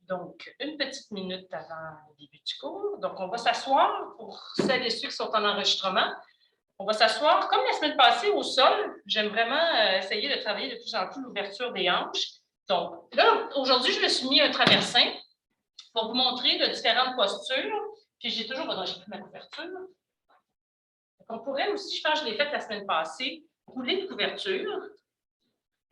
Donc, une petite minute avant le début du cours. Donc, on va s'asseoir pour celles et ceux qui sont en enregistrement. On va s'asseoir, comme la semaine passée, au sol. J'aime vraiment essayer de travailler de plus en plus l'ouverture des hanches. Donc, là, aujourd'hui, je me suis mis un traversin pour vous montrer de différentes postures. Puis, j'ai toujours... Non, j'ai plus ma couverture. Donc, on pourrait aussi, je pense que je l'ai faite la semaine passée, rouler une couverture.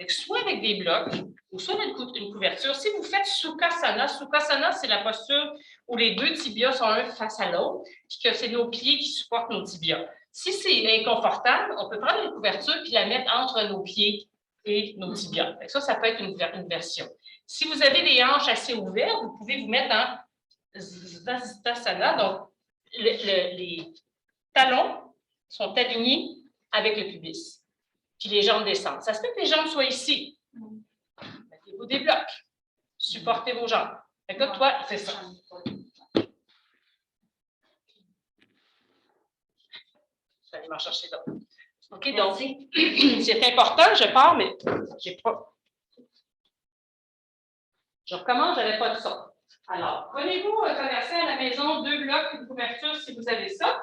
Donc, soit avec des blocs, ou soit avec une couverture. Si vous faites Sukhasana, Sukhasana, c'est la posture où les deux tibias sont un face à l'autre, puis que c'est nos pieds qui supportent nos tibias. Si c'est inconfortable, on peut prendre une couverture puis la mettre entre nos pieds et nos tibias. Ça peut être une version. Si vous avez les hanches assez ouvertes, vous pouvez vous mettre en Sthasana. Donc, les talons sont alignés avec le pubis. Puis les jambes descendent. Ça se peut que les jambes soient ici. Mettez-vous des blocs. Supportez vos jambes. Fait que là, toi, c'est ça. Je vais aller m'en chercher d'autres. OK, donc, c'est important, je pars, mais j'ai pas. Je recommence, je n'avais pas de ça. Alors, prenez-vous un traversin à la maison, 2 blocs, une couverture si vous avez ça.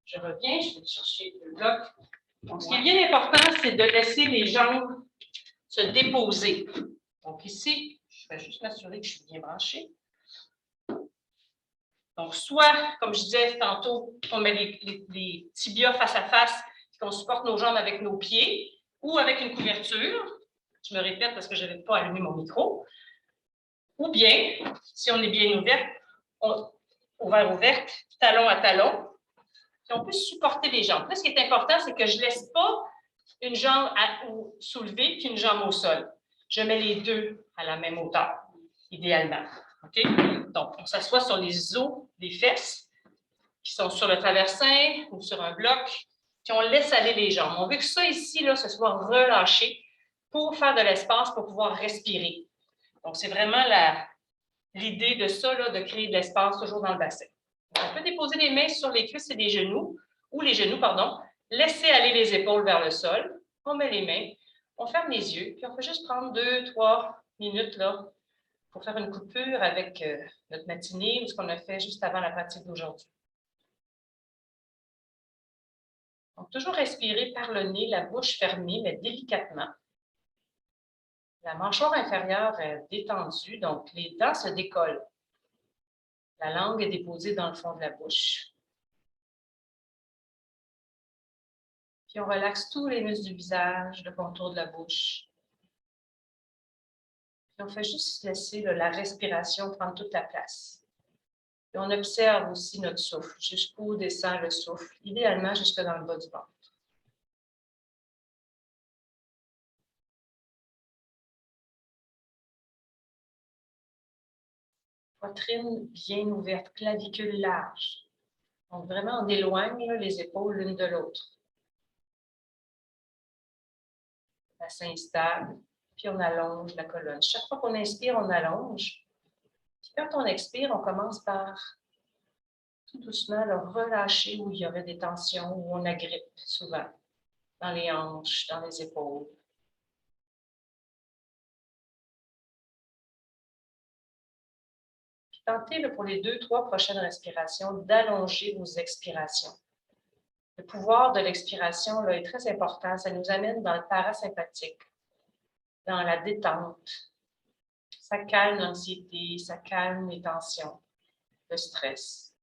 Je reviens, je vais chercher le bloc. Donc, ce qui est bien important, c'est de laisser les jambes se déposer. Donc, ici, je vais juste m'assurer que je suis bien branchée. Donc, soit, comme je disais tantôt, on met les tibias face à face, qu'on supporte nos jambes avec nos pieds, ou avec une couverture. Je me répète parce que je n'avais pas allumé mon micro. Ou bien, si on est bien ouverte, talon à talon, puis on peut supporter les jambes. Là, ce qui est important, c'est que je ne laisse pas une jambe soulevée puis une jambe au sol. Je mets les deux à la même hauteur, idéalement. OK? Donc, on s'assoit sur les os des fesses qui sont sur le traversin ou sur un bloc, puis on laisse aller les jambes. On veut que ça ici, là, ce soit relâché pour faire de l'espace, pour pouvoir respirer. Donc, c'est vraiment l'idée de ça, là, de créer de l'espace toujours dans le bassin. Donc, on peut déposer les mains sur les cuisses et les genoux, ou les genoux, pardon. Laisser aller les épaules vers le sol. On met les mains, on ferme les yeux, puis on peut juste prendre 2-3 minutes là, pour faire une coupure avec notre matinée ou ce qu'on a fait juste avant la pratique d'aujourd'hui. Donc, toujours respirer par le nez, la bouche fermée, mais délicatement. La mâchoire inférieure est détendue, donc les dents se décollent. La langue est déposée dans le fond de la bouche. Puis on relaxe tous les muscles du visage, le contour de la bouche. Puis on fait juste laisser la respiration prendre toute la place. Et on observe aussi notre souffle, jusqu'où descend le souffle, idéalement jusque dans le bas du ventre. Poitrine bien ouverte, clavicule large. Donc vraiment, on éloigne les épaules l'une de l'autre. Bassin stable, puis on allonge la colonne. Chaque fois qu'on inspire, on allonge. Puis quand on expire, on commence par tout doucement le relâcher où il y aurait des tensions, où on agrippe souvent, dans les hanches, dans les épaules. Puis tentez pour les 2-3 prochaines respirations d'allonger vos expirations. Le pouvoir de l'expiration là, est très important. Ça nous amène dans le parasympathique, dans la détente. Ça calme l'anxiété, ça calme les tensions, le stress.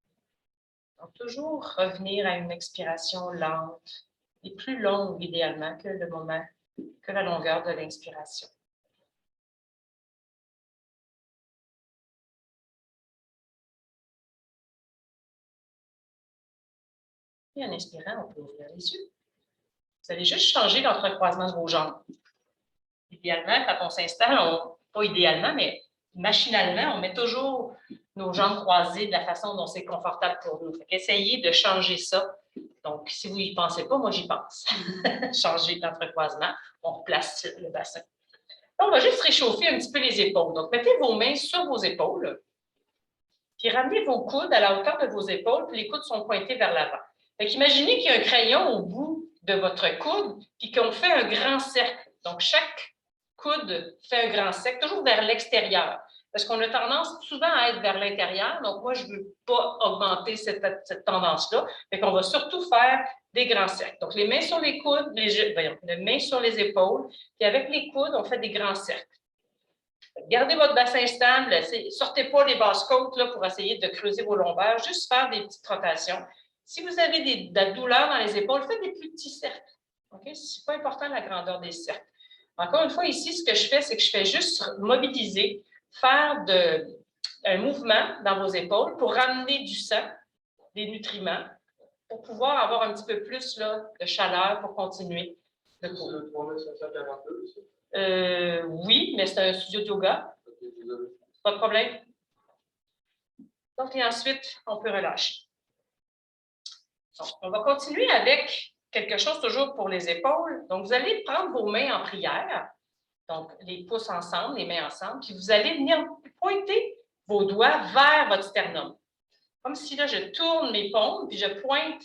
Donc, toujours revenir à une expiration lente et plus longue, idéalement, que la longueur de l'inspiration. Et en inspirant, on peut ouvrir les yeux. Vous allez juste changer l'entrecroisement de vos jambes. Idéalement, quand on s'installe, pas idéalement, mais machinalement, on met toujours nos jambes croisées de la façon dont c'est confortable pour nous. Essayez de changer ça. Donc, si vous n'y pensez pas, moi, j'y pense. Changer l'entrecroisement, on replace le bassin. On va juste réchauffer un petit peu les épaules. Donc, mettez vos mains sur vos épaules. Puis ramenez vos coudes à la hauteur de vos épaules, puis les coudes sont pointés vers l'avant. Imaginez qu'il y a un crayon au bout de votre coude, puis qu'on fait un grand cercle. Donc, chaque coude fait un grand cercle, toujours vers l'extérieur. Parce qu'on a tendance souvent à être vers l'intérieur. Donc, moi, je ne veux pas augmenter cette tendance-là. Fait qu'on va surtout faire des grands cercles. Donc, les mains sur les coudes, les mains sur les épaules. Puis avec les coudes, on fait des grands cercles. Gardez votre bassin stable. Sortez pas les basses côtes là, pour essayer de creuser vos lombaires. Juste faire des petites rotations. Si vous avez de la douleur dans les épaules, faites des plus petits cercles. Okay? Ce n'est pas important la grandeur des cercles. Encore une fois, ici, ce que je fais, c'est que je fais juste mobiliser, faire un mouvement dans vos épaules pour ramener du sang, des nutriments, pour pouvoir avoir un petit peu plus là, de chaleur pour continuer le cours. Oui, mais c'est un studio de yoga. Pas de problème. Donc, et ensuite, on peut relâcher. Donc, on va continuer avec quelque chose toujours pour les épaules. Donc, vous allez prendre vos mains en prière, donc les pouces ensemble, les mains ensemble, puis vous allez venir pointer vos doigts vers votre sternum. Comme si là, je tourne mes paumes, puis je pointe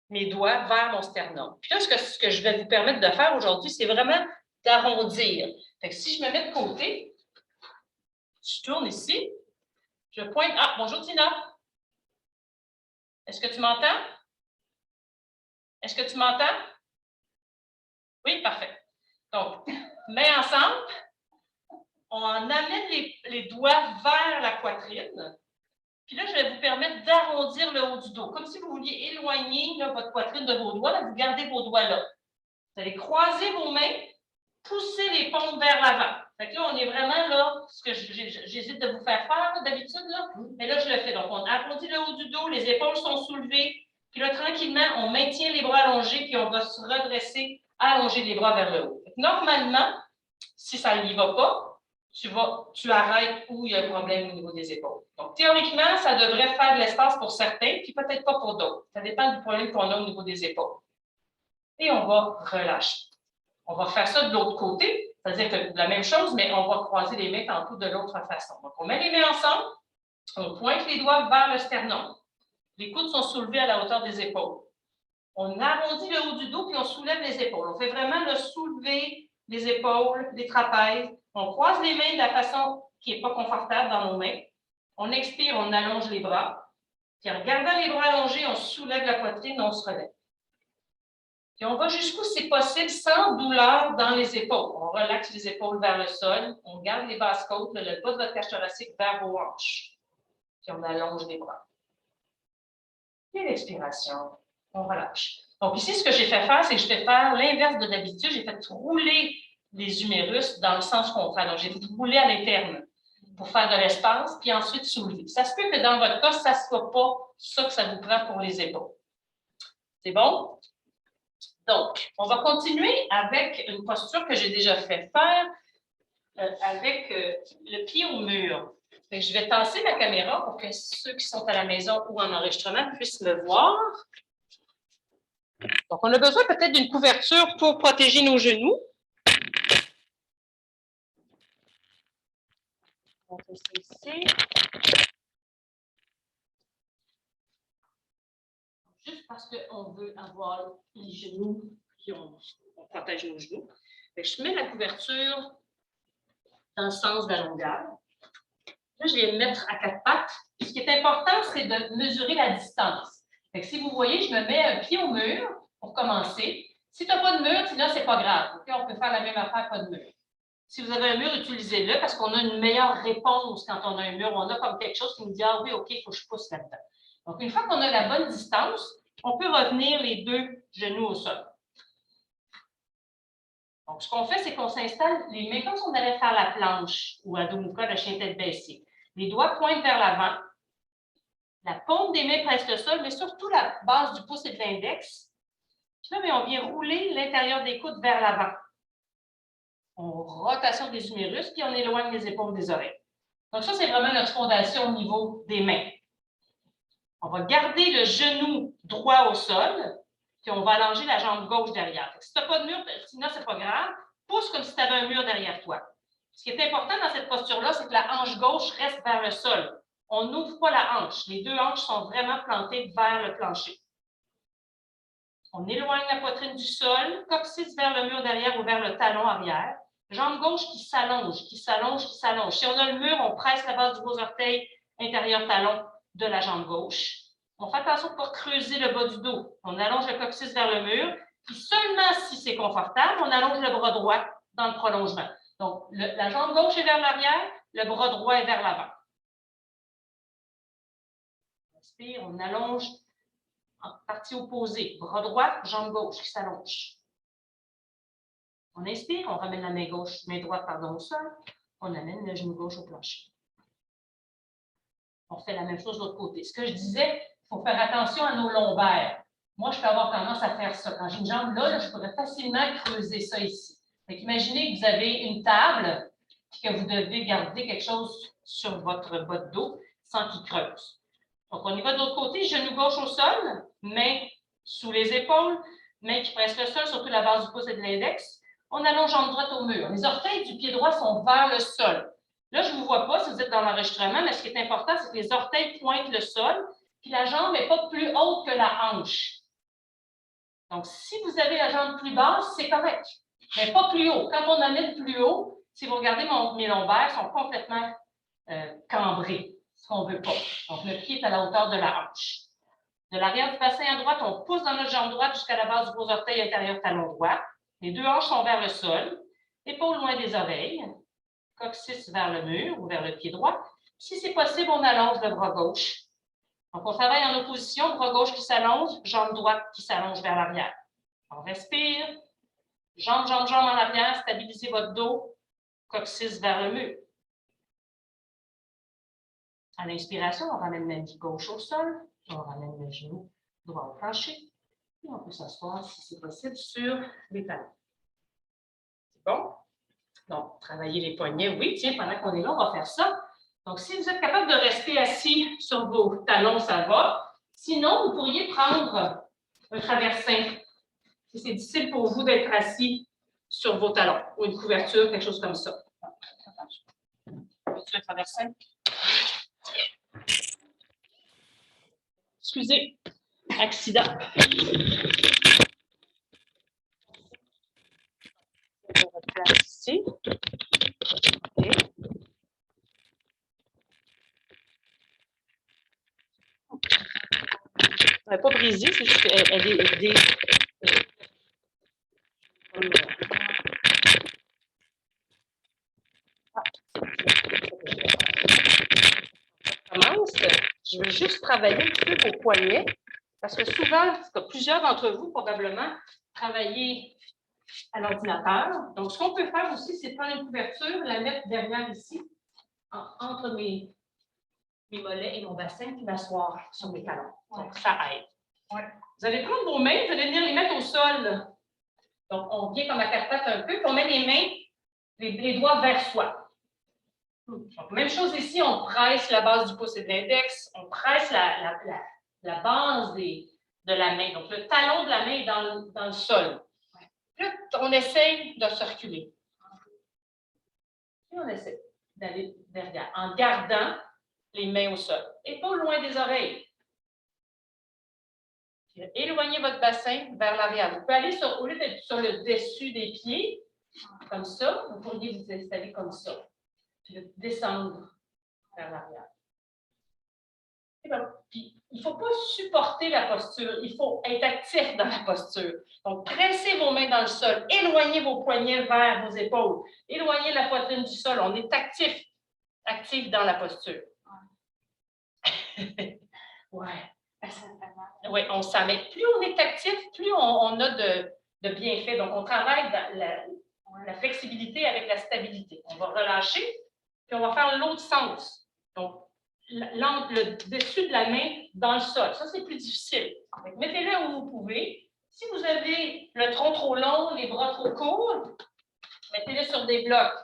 mes doigts vers mon sternum. Puis là, ce que je vais vous permettre de faire aujourd'hui, c'est vraiment d'arrondir. Fait que si je me mets de côté, je tourne ici, je pointe. Ah, bonjour Tina. Est-ce que tu m'entends? Est-ce que tu m'entends? Oui, parfait. Donc, mains ensemble, on amène les doigts vers la poitrine. Puis là, je vais vous permettre d'arrondir le haut du dos. Comme si vous vouliez éloigner là, votre poitrine de vos doigts, là, vous gardez vos doigts là. Vous allez croiser vos mains, pousser les paumes vers l'avant. Fait que là, on est vraiment là, ce que j'hésite de vous faire faire d'habitude, là, mais là, je le fais. Donc, on arrondit le haut du dos, les épaules sont soulevées, puis là, tranquillement, on maintient les bras allongés, puis on va se redresser, allonger les bras vers le haut. Normalement, si ça n'y va pas, tu arrêtes où il y a un problème au niveau des épaules. Donc, théoriquement, ça devrait faire de l'espace pour certains, puis peut-être pas pour d'autres. Ça dépend du problème qu'on a au niveau des épaules. Et on va relâcher. On va faire ça de l'autre côté, c'est-à-dire que la même chose, mais on va croiser les mains tantôt de l'autre façon. Donc, on met les mains ensemble, on pointe les doigts vers le sternum. Les coudes sont soulevés à la hauteur des épaules. On arrondit le haut du dos, puis on soulève les épaules. On fait vraiment le soulever les épaules, les trapèzes. On croise les mains de la façon qui n'est pas confortable dans nos mains. On expire, on allonge les bras. Puis en gardant les bras allongés, on soulève la poitrine, on se relève. Puis on va jusqu'où c'est possible sans douleur dans les épaules. On relaxe les épaules vers le sol. On garde les basses côtes, le bas de votre cage thoracique vers vos hanches. Puis on allonge les bras. Et l'expiration, on relâche. Donc ici, ce que j'ai fait faire, c'est que je fais faire l'inverse de d'habitude. J'ai fait rouler les humérus dans le sens contraire. Donc, j'ai fait rouler à l'interne pour faire de l'espace, puis ensuite soulever. Ça se peut que dans votre cas, ça ne soit pas ça que ça vous prend pour les épaules. C'est bon? Donc, on va continuer avec une posture que j'ai déjà fait faire avec le pied au mur. Je vais tasser ma caméra pour que ceux qui sont à la maison ou en enregistrement puissent me voir. Donc, on a besoin peut-être d'une couverture pour protéger nos genoux. On fait ça ici. Juste parce qu'on veut avoir les genoux, puis on protège nos genoux. Je mets la couverture dans le sens de la longueur. Là, je vais me mettre à 4 pattes. Ce qui est important, c'est de mesurer la distance. Si vous voyez, je me mets un pied au mur pour commencer. Si tu n'as pas de mur, sinon, ce n'est pas grave. Okay? On peut faire la même affaire, pas de mur. Si vous avez un mur, utilisez-le parce qu'on a une meilleure réponse quand on a un mur. On a comme quelque chose qui nous dit « Ah oui, OK, il faut que je pousse là-dedans. » Donc, une fois qu'on a la bonne distance, on peut revenir les deux genoux au sol. Donc, ce qu'on fait, c'est qu'on s'installe les mains comme si on allait faire la planche ou à Adho Mukha, le chien tête baissée. Les doigts pointent vers l'avant. La paume des mains presse le sol, mais surtout la base du pouce et de l'index. Puis là, on vient rouler l'intérieur des coudes vers l'avant. On rotation des humérus, puis on éloigne les épaules des oreilles. Donc, ça, c'est vraiment notre fondation au niveau des mains. On va garder le genou droit au sol, puis on va allonger la jambe gauche derrière. Si tu n'as pas de mur, sinon, ce n'est pas grave. Pousse comme si tu avais un mur derrière toi. Ce qui est important dans cette posture-là, c'est que la hanche gauche reste vers le sol. On n'ouvre pas la hanche. Les deux hanches sont vraiment plantées vers le plancher. On éloigne la poitrine du sol, coccyx vers le mur derrière ou vers le talon arrière. Jambe gauche qui s'allonge, qui s'allonge, qui s'allonge. Si on a le mur, on presse la base du gros orteil intérieur talon de la jambe gauche. On fait attention pour ne pas creuser le bas du dos. On allonge le coccyx vers le mur. Puis seulement si c'est confortable, on allonge le bras droit dans le prolongement. Donc, la jambe gauche est vers l'arrière, le bras droit est vers l'avant. On inspire, on allonge en partie opposée. Bras droit, jambe gauche qui s'allonge. On inspire, on ramène la main gauche, main droite, pardon, au sol. On amène le genou gauche au plancher. On fait la même chose de l'autre côté. Ce que je disais, il faut faire attention à nos lombaires. Moi, je peux avoir tendance à faire ça. Quand j'ai une jambe là, je pourrais facilement creuser ça ici. Imaginez que vous avez une table et que vous devez garder quelque chose sur votre bas de dos sans qu'il creuse. Donc, on y va de l'autre côté, genou gauche au sol, main sous les épaules, main qui presse le sol, surtout la base du pouce et de l'index. On allonge jambe droite au mur. Les orteils du pied droit sont vers le sol. Là, je ne vous vois pas si vous êtes dans l'enregistrement, mais ce qui est important, c'est que les orteils pointent le sol, puis la jambe n'est pas plus haute que la hanche. Donc, si vous avez la jambe plus basse, c'est correct, mais pas plus haut. Quand on amène plus haut, si vous regardez mes lombaires, sont complètement cambrés, ce qu'on ne veut pas. Donc, le pied est à la hauteur de la hanche. De l'arrière du bassin à droite, on pousse dans notre jambe droite jusqu'à la base du gros orteil intérieur talon droit. Les deux hanches sont vers le sol, épaules loin des oreilles, coccyx vers le mur ou vers le pied droit. Si c'est possible, on allonge le bras gauche. Donc, on travaille en opposition, bras gauche qui s'allonge, jambe droite qui s'allonge vers l'arrière. On respire, jambe, jambe, jambe en arrière, stabilisez votre dos, coccyx vers le mur. À l'inspiration, on ramène la main gauche au sol, on ramène le genou droit au plancher, et on peut s'asseoir, si c'est possible, sur les talons. C'est bon? Donc, travailler les poignets. Oui, tiens, pendant qu'on est là, on va faire ça. Donc, si vous êtes capable de rester assis sur vos talons, ça va. Sinon, vous pourriez prendre un traversin. Si c'est difficile pour vous d'être assis sur vos talons ou une couverture, quelque chose comme ça. Un traversin. Excusez, accident. On va placer ici. OK. Elle n'est pas brisée, c'est juste qu'elle est des. Commence. Je veux juste travailler un petit peu vos poignets, parce que souvent, plusieurs d'entre vous, probablement, travaillez à l'ordinateur. Donc, ce qu'on peut faire aussi, c'est prendre une couverture, la mettre derrière ici, entre mes mollets et mon bassin, puis m'asseoir sur mes talons. Donc, ça aide. Ouais. Vous allez prendre vos mains, vous allez venir les mettre au sol. Donc, on vient comme à faire patte un peu, puis on met les mains, les doigts vers soi. Donc, même chose ici, on presse la base du pouce et de l'index, on presse la base de la main. Donc, le talon de la main est dans le sol. Puis là, on essaye de circuler. Puis on essaie d'aller derrière, en gardant les mains au sol. Épaules loin des oreilles. Puis, éloignez votre bassin vers l'arrière. Vous pouvez aller au lieu d'être sur le dessus des pieds, comme ça, vous pourriez vous installer comme ça. Puis descendre vers l'arrière. Puis, il ne faut pas supporter la posture, il faut être actif dans la posture. Donc, pressez vos mains dans le sol, éloignez vos poignets vers vos épaules, éloignez la poitrine du sol. On est actif dans la posture. Ouais. Oui, on s'en met. Plus on est actif, plus on a de bienfaits. Donc, on travaille dans la flexibilité avec la stabilité. On va relâcher, puis on va faire l'autre sens. Donc, le dessus de la main dans le sol. Ça, c'est plus difficile. Mettez-le où vous pouvez. Si vous avez le tronc trop long, les bras trop courts, mettez-le sur des blocs.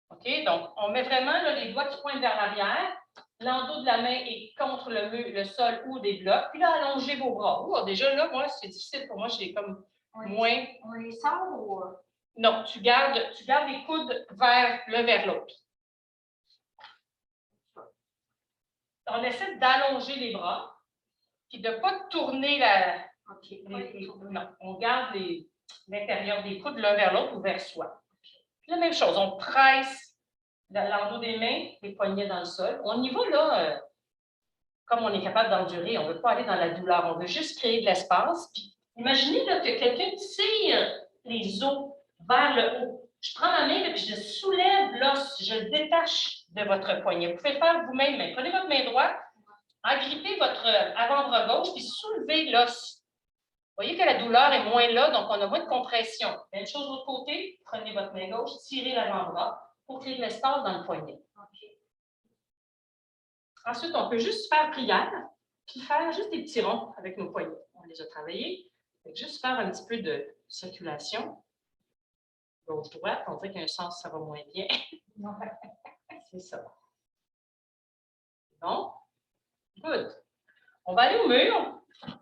OK? Donc, on met vraiment là, les doigts qui pointent vers l'arrière. L'endos de la main est contre le sol ou des blocs. Puis là, allongez vos bras. Oh, déjà, là, moi, c'est difficile pour moi. J'ai comme moins. On les sort ou. Non, tu gardes les coudes vers l'autre. On essaie d'allonger les bras, puis de ne pas tourner la... Non, on garde l'intérieur des coudes l'un vers l'autre ou vers soi. Puis la même chose, on presse l'endos des mains, les poignets dans le sol. On y va là, comme on est capable d'endurer, on ne veut pas aller dans la douleur, on veut juste créer de l'espace. Puis imaginez là, que quelqu'un tire les os vers le haut. Je prends ma main et je soulève l'os, je le détache de votre poignet. Vous pouvez le faire vous-même. Prenez votre main droite, agrippez votre avant-bras gauche, puis soulevez l'os. Vous voyez que la douleur est moins là, donc on a moins de compression. Même chose de l'autre côté, prenez votre main gauche, tirez l'avant-bras pour créer de l'espace dans le poignet. Okay. Ensuite, on peut juste faire prière, puis faire juste des petits ronds avec nos poignets. On les a travaillés. Juste faire un petit peu de circulation. Gauche-droite, on dirait qu'un sens, ça va moins bien. C'est ça. Bon. Good. On va aller au mur.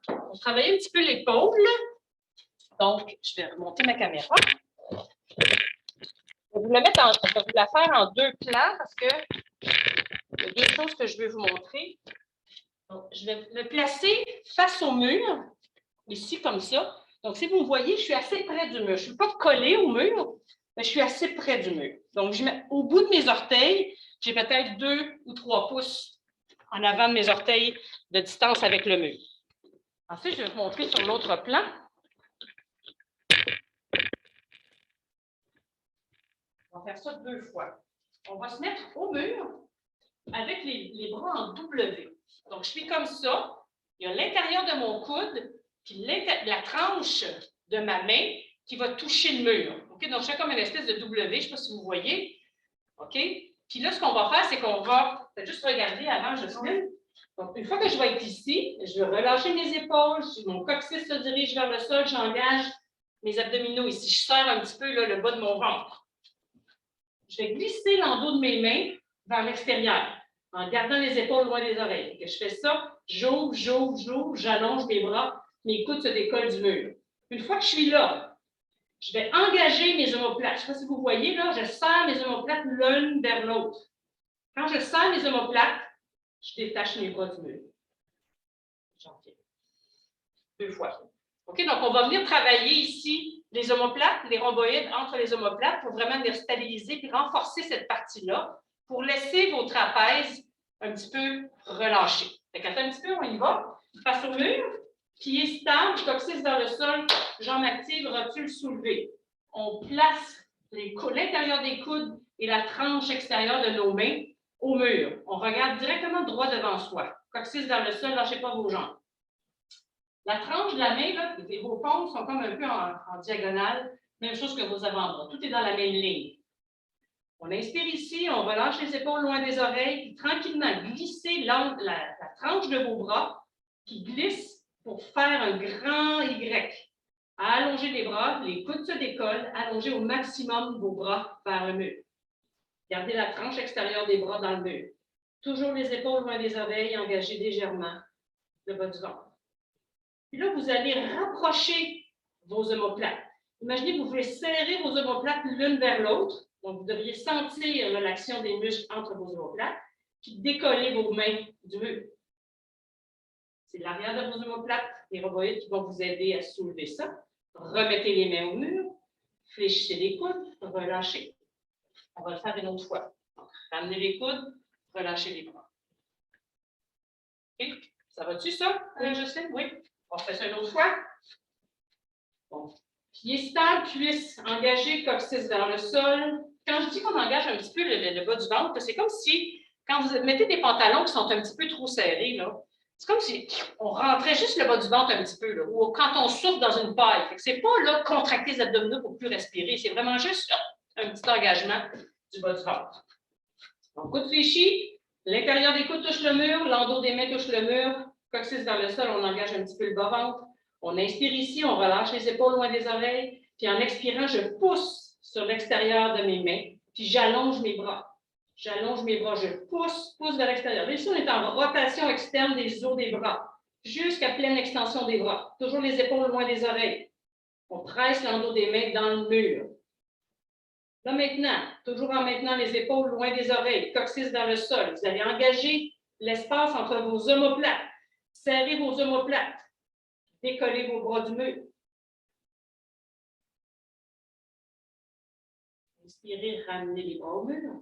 On va travailler un petit peu l'épaule. Donc, je vais remonter ma caméra. Je vais vous la faire en deux plans parce que il y a deux choses que je vais vous montrer. Donc, je vais me placer face au mur, ici comme ça. Donc, si vous me voyez, je suis assez près du mur. Je ne suis pas collée au mur, mais je suis assez près du mur. Donc, au bout de mes orteils, j'ai peut-être 2 ou 3 pouces en avant de mes orteils de distance avec le mur. Ensuite, je vais vous montrer sur l'autre plan. On va faire ça 2 fois. On va se mettre au mur avec les bras en W. Donc, je suis comme ça. Il y a l'intérieur de mon coude, puis la tranche de ma main qui va toucher le mur. Okay? Donc, je fais comme une espèce de W. Je ne sais pas si vous voyez. OK? Puis là, ce qu'on va faire, c'est qu'on va juste regarder avant, je sais. Donc, une fois que je vais être ici, je vais relâcher mes épaules, mon coccyx se dirige vers le sol, j'engage mes abdominaux ici. Je serre un petit peu là, le bas de mon ventre. Je vais glisser l'endos de mes mains vers l'extérieur en gardant les épaules loin des oreilles. Que je fais ça, j'ouvre, j'allonge mes bras, mes coudes se décollent du mur. Une fois que je suis là, je vais engager mes omoplates. Je ne sais pas si vous voyez, là, je serre mes omoplates l'une vers l'autre. Quand je serre mes omoplates, je détache mes bras du mur. J'en fais 2 fois. OK, donc on va venir travailler ici les omoplates, les rhomboïdes entre les omoplates pour vraiment les stabiliser et renforcer cette partie-là pour laisser vos trapèzes un petit peu relâchés. Fait qu'attends un petit peu, on y va. Face au mur, pied stable, coccyx vers le sol, jambes actives, rotule soulevée. On place l'intérieur des coudes et la tranche extérieure de nos mains au mur. On regarde directement droit devant soi. Coccyx vers le sol, lâchez pas vos jambes. La tranche de la main, là, vos paumes sont comme un peu en diagonale, même chose que vos avant-bras. Tout est dans la même ligne. On inspire ici, on relâche les épaules loin des oreilles, puis tranquillement, glissez la tranche de vos bras qui glisse pour faire un grand Y. Allongez les bras, les coudes se décollent, allongez au maximum vos bras vers le mur. Gardez la tranche extérieure des bras dans le mur. Toujours les épaules loin des oreilles, engagez légèrement le bas du ventre. Puis là, vous allez rapprocher vos omoplates. Imaginez que vous voulez serrer vos omoplates l'une vers l'autre. Donc, vous devriez sentir l'action des muscles entre vos omoplates, puis décoller vos mains du mur. C'est l'arrière de vos omoplates, les rhomboïdes qui vont vous aider à soulever ça. Remettez les mains au mur, fléchissez les coudes, relâchez. On va le faire une autre fois. Donc, ramenez les coudes, relâchez les bras. OK? Ça va-tu, ça, Justine? Oui. On fait ça une autre fois. Bon. Pied stable, cuisse engagée, coccyx vers le sol. Quand je dis qu'on engage un petit peu le bas du ventre, c'est comme si, quand vous mettez des pantalons qui sont un petit peu trop serrés, c'est comme si on rentrait juste le bas du ventre un petit peu, là, ou quand on souffle dans une paille. Ce n'est pas là, contracter les abdominaux pour plus respirer. C'est vraiment juste un petit engagement du bas du ventre. Donc, coude fléchi, l'intérieur des coudes touche le mur, l'endos des mains touche le mur, coccyx vers le sol, on engage un petit peu le bas-ventre. On inspire ici, on relâche les épaules loin des oreilles, puis en expirant, je pousse sur l'extérieur de mes mains, puis j'allonge mes bras. J'allonge mes bras, je pousse vers l'extérieur. Ici, on est en rotation externe des os des bras, jusqu'à pleine extension des bras. Toujours les épaules loin des oreilles. On presse l'endos des mains dans le mur. Là maintenant, toujours en maintenant les épaules loin des oreilles, coccyx vers le sol. Vous allez engager l'espace entre vos omoplates. Serrez vos omoplates. Décollez vos bras du mur. Inspirez, ramenez les bras au mur.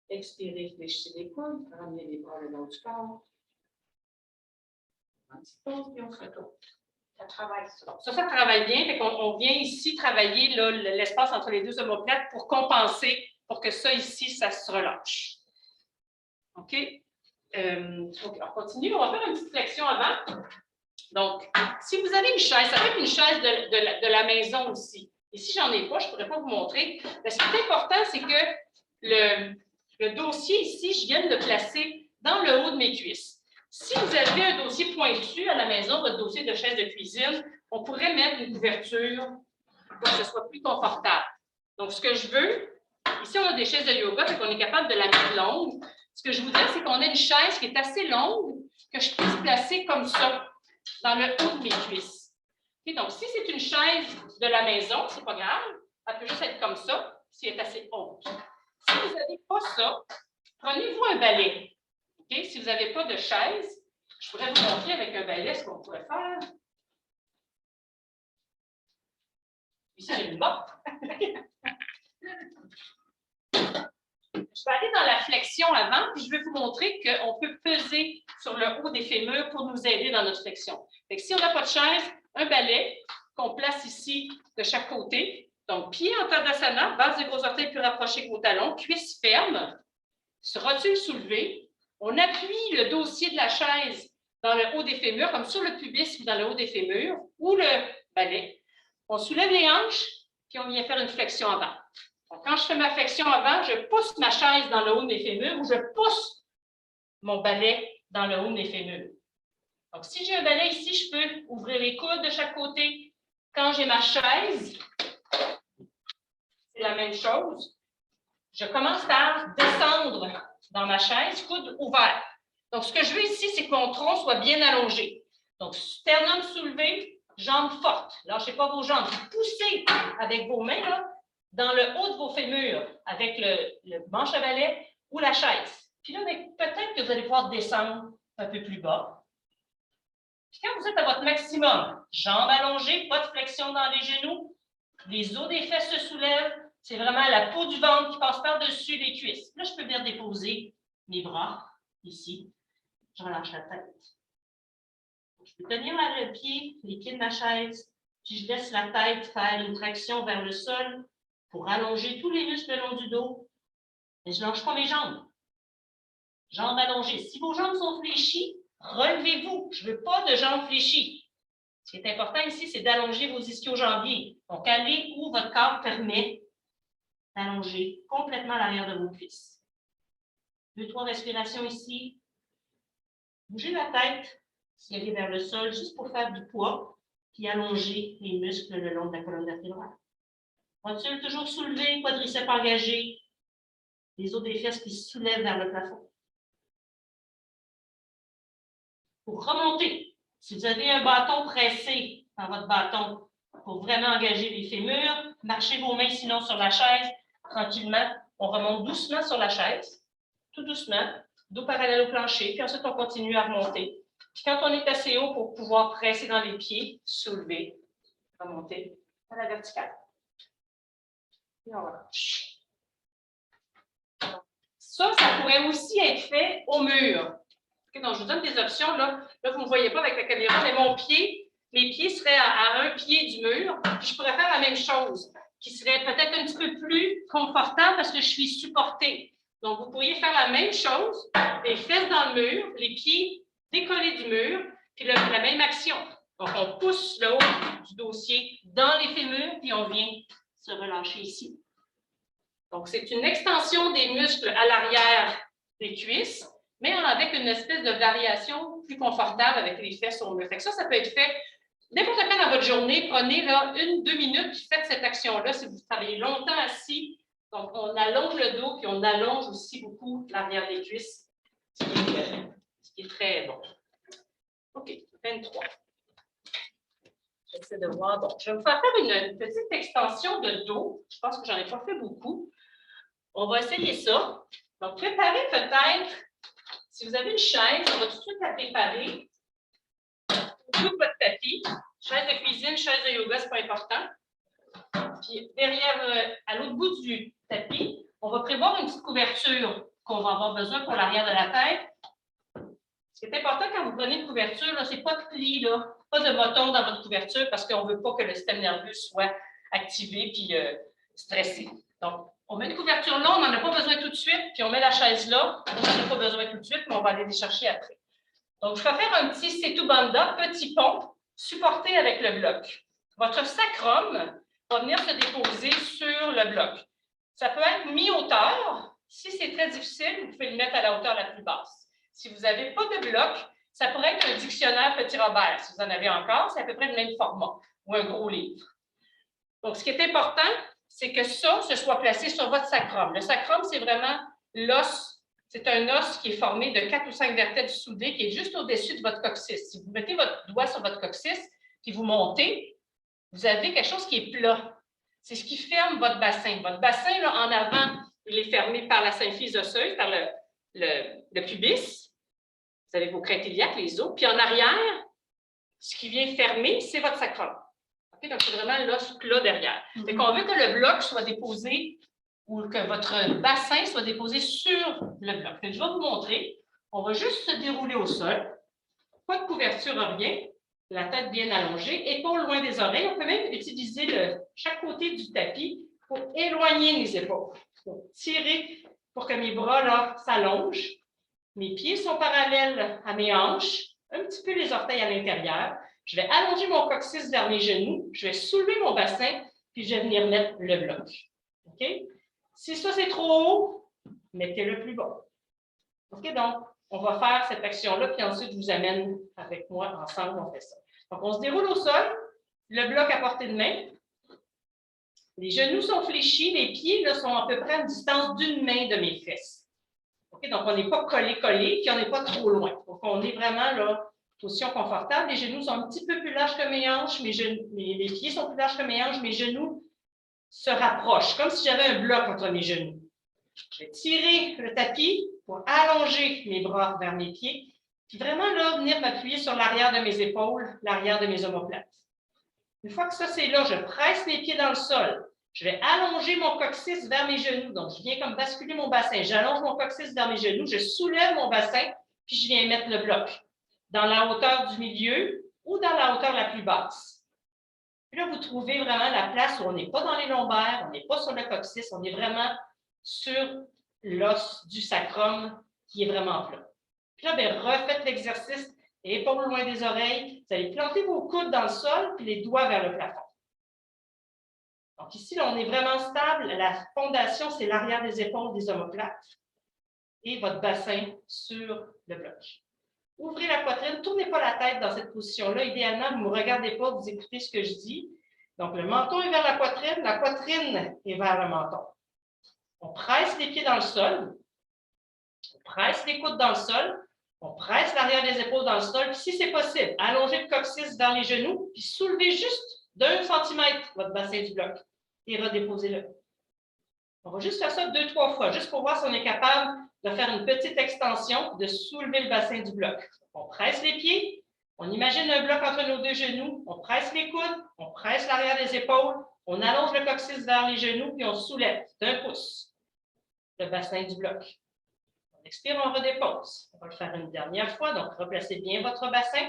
Expirez, fléchissez les coudes, ramenez les bras le long du corps. Un petit pause, puis on se retourne. Ça travaille ça. Ça travaille bien. Fait on vient ici travailler l'espace entre les deux omoplates pour compenser, pour que ça ici, ça se relâche. OK? On continue. On va faire une petite flexion avant. Donc, si vous avez une chaise, ça peut être une chaise de la maison aussi. Et si j'en ai pas, je ne pourrais pas vous montrer. Mais ce qui est important, c'est que le dossier ici, je viens de le placer dans le haut de mes cuisses. Si vous avez un dossier pointu à la maison, votre dossier de chaise de cuisine, on pourrait mettre une couverture pour que ce soit plus confortable. Donc, ce que je veux, ici, on a des chaises de yoga, donc on est capable de la mettre longue. Ce que je voudrais, c'est qu'on ait une chaise qui est assez longue, que je puisse placer comme ça, dans le haut de mes cuisses. Okay, donc, si c'est une chaise de la maison, ce n'est pas grave, elle peut juste être comme ça, si elle est assez haute. Si vous n'avez pas ça, prenez-vous un balai. Okay? Si vous n'avez pas de chaise, je pourrais vous montrer avec un balai ce qu'on pourrait faire. Ici, j'ai une botte. Je vais aller dans la flexion avant, puis je vais vous montrer qu'on peut peser sur le haut des fémurs pour nous aider dans notre flexion. Fait que si on n'a pas de chaise, un balai qu'on place ici de chaque côté. Donc, pied en Tadasana, base des gros orteils plus rapprochés que vos talons, cuisses fermes, rotule soulevée. On appuie le dossier de la chaise dans le haut des fémurs, comme sur le pubis ou dans le haut des fémurs, ou le balai. On soulève les hanches, puis on vient faire une flexion avant. Donc, quand je fais ma flexion avant, je pousse ma chaise dans le haut de mes fémurs ou je pousse mon balai dans le haut de mes fémurs. Donc, si j'ai un balai ici, je peux ouvrir les coudes de chaque côté. Quand j'ai ma chaise, c'est la même chose. Je commence par descendre dans ma chaise, coude ouvert. Donc, ce que je veux ici, c'est que mon tronc soit bien allongé. Donc, sternum soulevé, jambes fortes. Lâchez pas vos jambes. Poussez avec vos mains là, dans le haut de vos fémurs avec le manche à balai ou la chaise. Puis là, peut-être que vous allez pouvoir descendre un peu plus bas. Puis quand vous êtes à votre maximum, jambes allongées, pas de flexion dans les genoux, les os des fesses se soulèvent, c'est vraiment la peau du ventre qui passe par-dessus les cuisses. Là, je peux venir déposer mes bras ici. Je relâche la tête. Je peux tenir le pied, les pieds de ma chaise, puis je laisse la tête faire une traction vers le sol pour allonger tous les muscles le long du dos. Mais je ne lâche pas mes jambes. Jambes allongées. Si vos jambes sont fléchies, relevez-vous. Je ne veux pas de jambes fléchies. Ce qui est important ici, c'est d'allonger vos ischio-jambiers. Donc, allez où votre corps permet d'allonger complètement l'arrière de vos cuisses. 2-3 respirations ici. Bougez la tête, si elle est vers le sol, juste pour faire du poids, puis allonger les muscles le long de la colonne vertébrale. Rotule toujours soulevée, quadriceps engagé, les os des fesses qui se soulèvent vers le plafond. Pour remonter, si vous avez un bâton pressé dans votre bâton, pour vraiment engager les fémurs, marchez vos mains sinon sur la chaise, tranquillement. On remonte doucement sur la chaise, tout doucement, dos parallèle au plancher, puis ensuite on continue à remonter. Puis quand on est assez haut pour pouvoir presser dans les pieds, soulever, remonter à la verticale. Et on relâche. Ça pourrait aussi être fait au mur. Okay, donc, je vous donne des options. Là, vous ne me voyez pas avec la caméra, mais mes pieds seraient à un pied du mur. Puis je pourrais faire la même chose, qui serait peut-être un petit peu plus confortable parce que je suis supportée. Donc, vous pourriez faire la même chose, les fesses dans le mur, les pieds décollés du mur, puis la même action. Donc, on pousse le haut du dossier dans les fémurs, puis on vient se relâcher ici. Donc, c'est une extension des muscles à l'arrière des cuisses, mais avec une espèce de variation plus confortable avec les fesses au mur. Fait que ça peut être fait n'importe quand dans votre journée. Prenez là 1-2 minutes, puis faites cette action-là si vous travaillez longtemps assis. Donc, on allonge le dos, puis on allonge aussi beaucoup l'arrière des cuisses, ce qui est très bon. OK, 23. J'essaie de voir. Donc, je vais vous faire une petite extension de dos. Je pense que je n'en ai pas fait beaucoup. On va essayer ça. Donc, préparez peut-être Si vous avez une chaise, on va tout de suite la préparer au bout de votre tapis. Chaise de cuisine, chaise de yoga, ce n'est pas important. Puis derrière, à l'autre bout du tapis, on va prévoir une petite couverture qu'on va avoir besoin pour l'arrière de la tête. Ce qui est important quand vous prenez une couverture, ce n'est pas de pli, là, pas de bâton dans votre couverture parce qu'on ne veut pas que le système nerveux soit activé puis stressé. Donc, on met une couverture là, on n'en a pas besoin tout de suite, puis on met la chaise là, on n'en a pas besoin tout de suite, mais on va aller les chercher après. Donc, je vais faire un petit setu bandha, petit pont, supporté avec le bloc. Votre sacrum va venir se déposer sur le bloc. Ça peut être mi-hauteur. Si c'est très difficile, vous pouvez le mettre à la hauteur la plus basse. Si vous n'avez pas de bloc, ça pourrait être un dictionnaire Petit Robert. Si vous en avez encore, c'est à peu près le même format, ou un gros livre. Donc, ce qui est important, c'est que ça se soit placé sur votre sacrum. Le sacrum, c'est vraiment l'os. C'est un os qui est formé de 4 ou 5 vertèbres soudées qui est juste au-dessus de votre coccyx. Si vous mettez votre doigt sur votre coccyx puis vous montez, vous avez quelque chose qui est plat. C'est ce qui ferme votre bassin. Votre bassin, là, en avant, il est fermé par la symphyse osseuse, par le pubis. Vous avez vos crêtes iliaques, les os. Puis en arrière, ce qui vient fermer, c'est votre sacrum. Okay? Donc, c'est vraiment l'os plat derrière. Donc, on veut que le bloc soit déposé ou que votre bassin soit déposé sur le bloc. Je vais vous montrer. On va juste se dérouler au sol. Pas de couverture, rien. La tête bien allongée, épaules loin des oreilles. On peut même utiliser chaque côté du tapis pour éloigner les épaules. Pour tirer pour que mes bras s'allongent. Mes pieds sont parallèles à mes hanches, un petit peu les orteils à l'intérieur. Je vais allonger mon coccyx vers mes genoux. Je vais soulever mon bassin, puis je vais venir mettre le bloc. OK? Si ça, c'est trop haut, mettez-le plus bas. OK? Donc, on va faire cette action-là, puis ensuite, je vous amène avec moi ensemble, on fait ça. Donc, on se déroule au sol, le bloc à portée de main. Les genoux sont fléchis, les pieds là, sont à peu près à une distance d'une main de mes fesses. OK? Donc, on n'est pas collé, puis on n'est pas trop loin. Donc, on est vraiment là, position confortable. Les genoux sont un petit peu plus larges que mes hanches, les pieds sont plus larges que mes hanches, mes genoux se rapprochent, comme si j'avais un bloc entre mes genoux. Je vais tirer le tapis pour allonger mes bras vers mes pieds, puis vraiment là, venir m'appuyer sur l'arrière de mes épaules, l'arrière de mes omoplates. Une fois que ça, c'est là, je presse mes pieds dans le sol. Je vais allonger mon coccyx vers mes genoux. Donc, je viens comme basculer mon bassin. J'allonge mon coccyx vers mes genoux, je soulève mon bassin, puis je viens mettre le bloc dans la hauteur du milieu ou dans la hauteur la plus basse. Puis là, vous trouvez vraiment la place où on n'est pas dans les lombaires, on n'est pas sur le coccyx, on est vraiment sur l'os du sacrum qui est vraiment plat. Puis là, bien, refaites l'exercice, épaules loin des oreilles. Vous allez planter vos coudes dans le sol, puis les doigts vers le plafond. Donc ici, là, on est vraiment stable. La fondation, c'est l'arrière des épaules des omoplates et votre bassin sur le bloc. Ouvrez la poitrine, ne tournez pas la tête dans cette position-là. Idéalement, vous ne me regardez pas, vous écoutez ce que je dis. Donc, le menton est vers la poitrine est vers le menton. On presse les pieds dans le sol, on presse les coudes dans le sol, on presse l'arrière des épaules dans le sol, puis si c'est possible, allongez le coccyx vers les genoux, puis soulevez juste d'1 centimètre votre bassin du bloc et redéposez-le. On va juste faire ça 2-3 fois, juste pour voir si on est capable de faire une petite extension, de soulever le bassin du bloc. On presse les pieds, on imagine un bloc entre nos deux genoux, on presse les coudes, on presse l'arrière des épaules, on allonge le coccyx vers les genoux, puis on soulève d'1 pouce le bassin du bloc. On expire, on redépose. On va le faire une dernière fois, donc replacez bien votre bassin.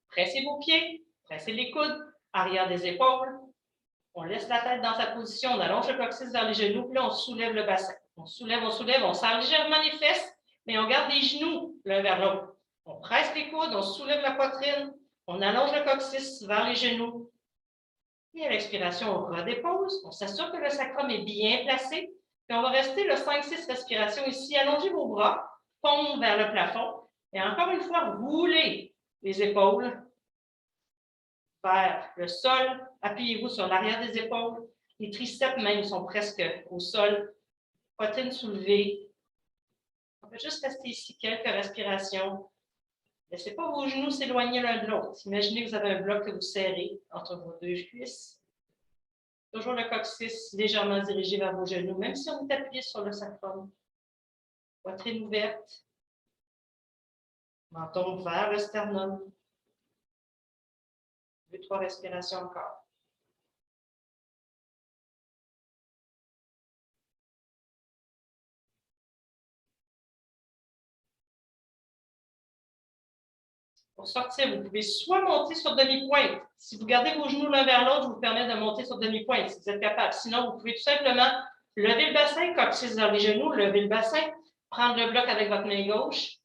Pressez vos pieds, pressez les coudes, arrière des épaules. On laisse la tête dans sa position, on allonge le coccyx vers les genoux, puis là, on soulève le bassin. On soulève, on serre légèrement les fesses, mais on garde les genoux l'un vers l'autre. On presse les coudes, on soulève la poitrine, on allonge le coccyx vers les genoux. Et à l'expiration, on redépose, on s'assure que le sacrum est bien placé, puis on va rester le 5-6 respirations ici. Allongez vos bras, paume vers le plafond, et encore une fois, roulez les épaules vers le sol. Appuyez-vous sur l'arrière des épaules. Les triceps même sont presque au sol. Poitrine soulevée. On peut juste rester ici quelques respirations. Laissez pas vos genoux s'éloigner l'un de l'autre. Imaginez que vous avez un bloc que vous serrez entre vos deux cuisses. Toujours le coccyx légèrement dirigé vers vos genoux, même si on est appuyé sur le sacrum. Poitrine ouverte. Menton vers le sternum. 2-3 respirations encore. Pour sortir, vous pouvez soit monter sur demi-pointe. Si vous gardez vos genoux l'un vers l'autre, je vous permets de monter sur demi-pointe si vous êtes capable. Sinon, vous pouvez tout simplement lever le bassin, coccyx dans les genoux, lever le bassin, prendre le bloc avec votre main gauche,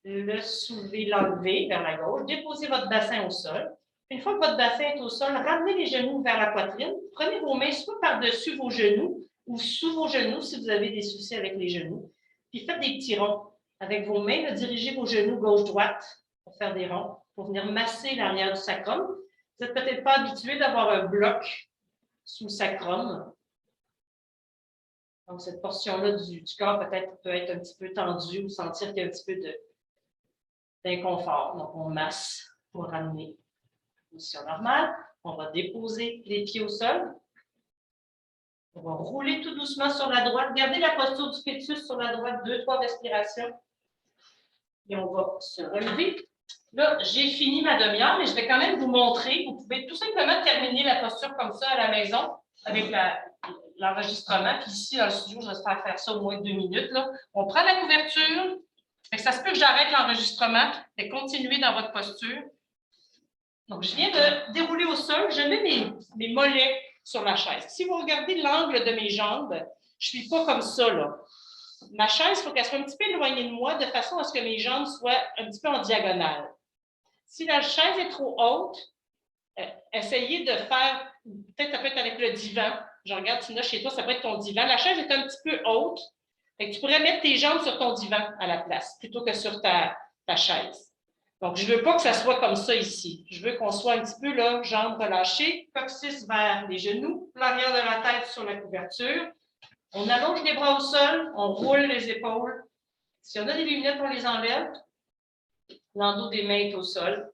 le soulever, l'enlever vers la gauche, déposer votre bassin au sol. Une fois que votre bassin est au sol, ramenez les genoux vers la poitrine. Prenez vos mains soit par-dessus vos genoux ou sous vos genoux si vous avez des soucis avec les genoux. Puis faites des petits ronds. Avec vos mains, dirigez vos genoux gauche-droite pour faire des ronds, pour venir masser l'arrière du sacrum. Vous n'êtes peut-être pas habitué d'avoir un bloc sous le sacrum. Donc, cette portion-là du corps peut-être peut être un petit peu tendue ou sentir qu'il y a un petit peu d'inconfort. Donc, on masse pour ramener en position normale. On va déposer les pieds au sol. On va rouler tout doucement sur la droite. Gardez la posture du fœtus sur la droite, 2-3 respirations. Et on va se relever. Là, j'ai fini ma demi-heure, mais je vais quand même vous montrer. Vous pouvez tout simplement terminer la posture comme ça à la maison avec l'enregistrement. Puis ici, dans le studio, j'espère faire ça au moins 2 minutes. Là. On prend la couverture. Ça se peut que j'arrête l'enregistrement et continuer dans votre posture. Donc, je viens de dérouler au sol. Je mets mes mollets sur la chaise. Si vous regardez l'angle de mes jambes, je ne suis pas comme ça, là. Ma chaise, il faut qu'elle soit un petit peu éloignée de moi de façon à ce que mes jambes soient un petit peu en diagonale. Si la chaise est trop haute, essayez de faire, peut-être ça peut être avec le divan. Je regarde, Tina, chez toi, ça peut être ton divan. La chaise est un petit peu haute. Fait que tu pourrais mettre tes jambes sur ton divan à la place, plutôt que sur ta chaise. Donc, je ne veux pas que ça soit comme ça ici. Je veux qu'on soit un petit peu là, jambes relâchées, coccyx vers les genoux, l'arrière de la tête sur la couverture. On allonge les bras au sol, on roule les épaules. Si on a des lunettes, on les enlève. L'endos des mains est au sol.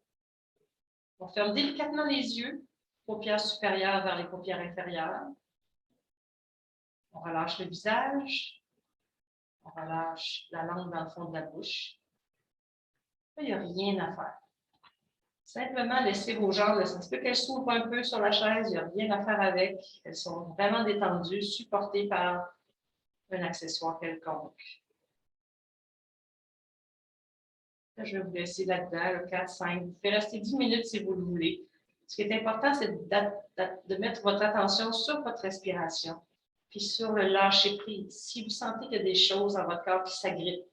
On ferme délicatement les yeux, paupières supérieures vers les paupières inférieures. On relâche le visage. On relâche la langue dans le fond de la bouche. Là, il n'y a rien à faire. Simplement laissez vos jambes, ça se peut qu'elles s'ouvrent un peu sur la chaise, il n'y a rien à faire avec. Elles sont vraiment détendues, supportées par un accessoire quelconque. Là, je vais vous laisser là-dedans, 4, 5. Vous pouvez rester 10 minutes si vous le voulez. Ce qui est important, c'est de mettre votre attention sur votre respiration, puis sur le lâcher-prise. Si vous sentez qu'il y a des choses dans votre corps qui s'agrippent,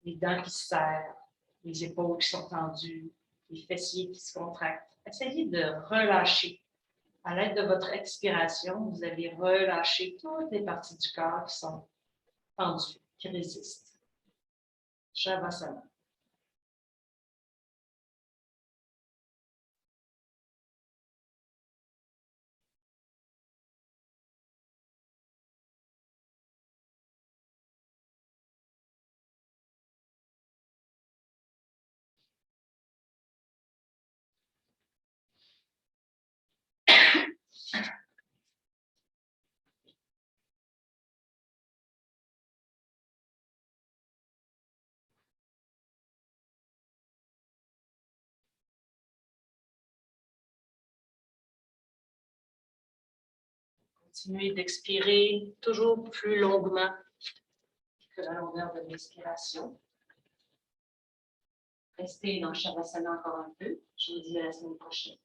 les dents qui se serrent, les épaules qui sont tendues, les fessiers qui se contractent, essayez de relâcher. À l'aide de votre expiration, vous allez relâcher toutes les parties du corps qui sont tendues, qui résistent. Shavasana. Continuez d'expirer toujours plus longuement que la longueur de l'expiration. Restez dans Shavasana encore un peu. Je vous dis à la semaine prochaine.